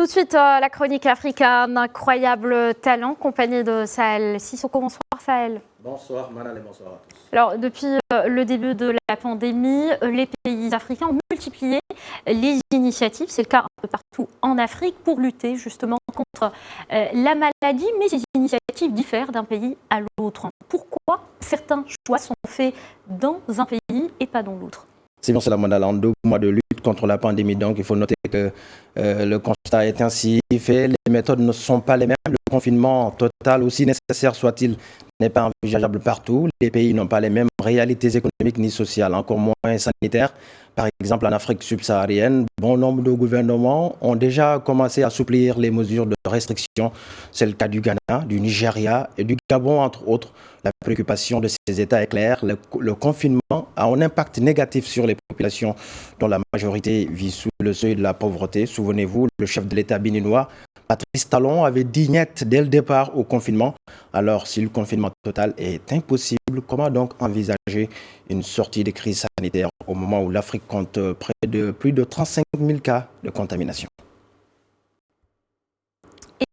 Tout de suite, la chronique Africa, un incroyable talent, compagnie de Sahel Sissoko. Bonsoir Sahel. Bonsoir Manal et bonsoir à tous. Alors, depuis le début de la pandémie, les pays africains ont multiplié les initiatives, c'est le cas un peu partout en Afrique, pour lutter justement contre la maladie, mais ces initiatives diffèrent d'un pays à l'autre. Pourquoi certains choix sont faits dans un pays et pas dans l'autre? C'est bien cela, Manal. En 2 mois de lutte contre la pandémie, donc il faut noter que le constat est ainsi fait. Les méthodes ne sont pas les mêmes. Le confinement total, aussi nécessaire soit-il, n'est pas envisageable partout. Les pays n'ont pas les mêmes réalités économiques ni sociales, encore moins sanitaires. Par exemple, en Afrique subsaharienne, bon nombre de gouvernements ont déjà commencé à assouplir les mesures de restriction. C'est le cas du Ghana, du Nigeria et du Gabon, entre autres. La préoccupation de ces États est claire. Le confinement a un impact négatif sur les populations dont la majorité vit sous le seuil de la pauvreté. Souvenez-vous, le chef de l'État béninois, Patrice Talon, avait dit niet dès le départ au confinement. Alors, si le confinement total est impossible, comment donc envisager une sortie de crise sanitaire au moment où l'Afrique compte plus de 35 000 cas de contamination?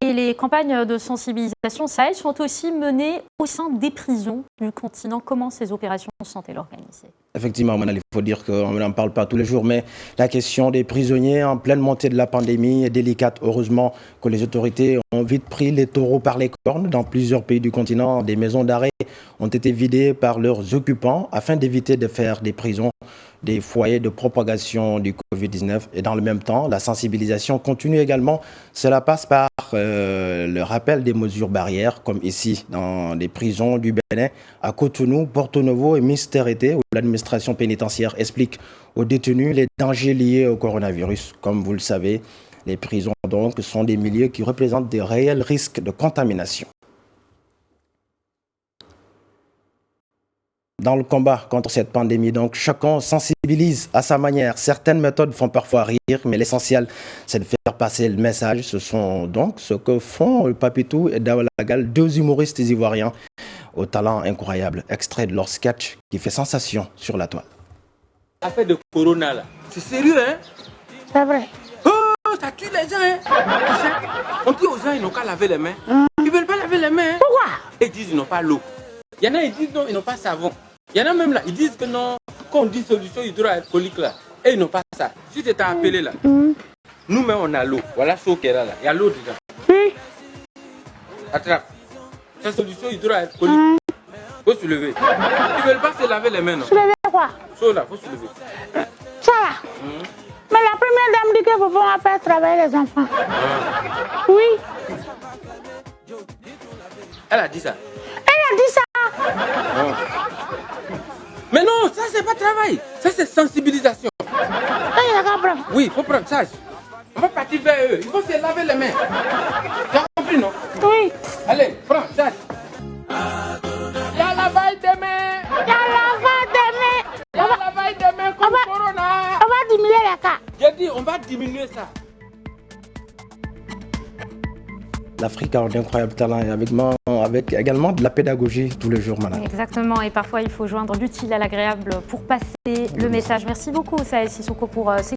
Et les campagnes de sensibilisation Sahel sont aussi menées au sein des prisons du continent. Comment ces opérations sont-elles organisées? Effectivement, il faut dire qu'on n'en parle pas tous les jours, mais la question des prisonniers en pleine montée de la pandémie est délicate. Heureusement que les autorités ont vite pris les taureaux par les cornes. Dans plusieurs pays du continent, des maisons d'arrêt ont été vidées par leurs occupants afin d'éviter de faire des prisons des foyers de propagation du Covid-19. Et dans le même temps, la sensibilisation continue également. Cela passe par le rappel des mesures barrières, comme ici dans les prisons du Bénin, à Cotonou, Porto Novo et Mister-Été, où l'administration pénitentiaire explique aux détenus les dangers liés au coronavirus. Comme vous le savez, les prisons donc sont des milieux qui représentent des réels risques de contamination. Dans le combat contre cette pandémie, donc, chacun sensibilise à sa manière. Certaines méthodes font parfois rire, mais l'essentiel, c'est de faire passer le message. Ce sont donc ce que font Papitou et Dawalagal, 2 humoristes ivoiriens au talent incroyable. Extrait de leur sketch qui fait sensation sur la toile. Affaire de corona là, c'est sérieux hein? C'est vrai. Oh, ça tue les gens hein? On dit aux gens ils n'ont qu'à laver les mains. Ils veulent pas laver les mains. Pourquoi? Ils disent ils n'ont pas l'eau. Il y en a ils disent non, ils n'ont pas savon. Il y en a même là, ils disent que non, quand on dit solution hydroalcoolique là, et ils n'ont pas ça. Si tu t'es appelé là, nous-mêmes on a l'eau. Voilà ce qu'il y a là. Il y a l'eau dedans. Oui. Attrape. C'est solution hydroalcoolique. Faut se lever. Ils veulent pas se laver les mains non. Tu veux quoi? So là, faut se lever. Ça va. Mais la première dame dit que vous pouvez faire travailler les enfants. Oui. Elle a dit ça. Elle a dit ça. Mais non, ça c'est pas travail. Ça c'est sensibilisation. Il y a qu'à prendre. Oui, il faut prendre ça. On va partir vers eux. Il faut se laver les mains. Tu as compris, non? Oui. Allez, prends ça. Il y a la vaille des mains. Il y a la vague des mains. Il y a la vaille des mains comme corona. On va diminuer les cas. J'ai dit, on va diminuer ça. L'Afrique a un incroyable talent et avec également de la pédagogie tous les jours, madame. Exactement, et parfois il faut joindre l'utile à l'agréable pour passer le message. Merci beaucoup Sahel Sissoko pour ces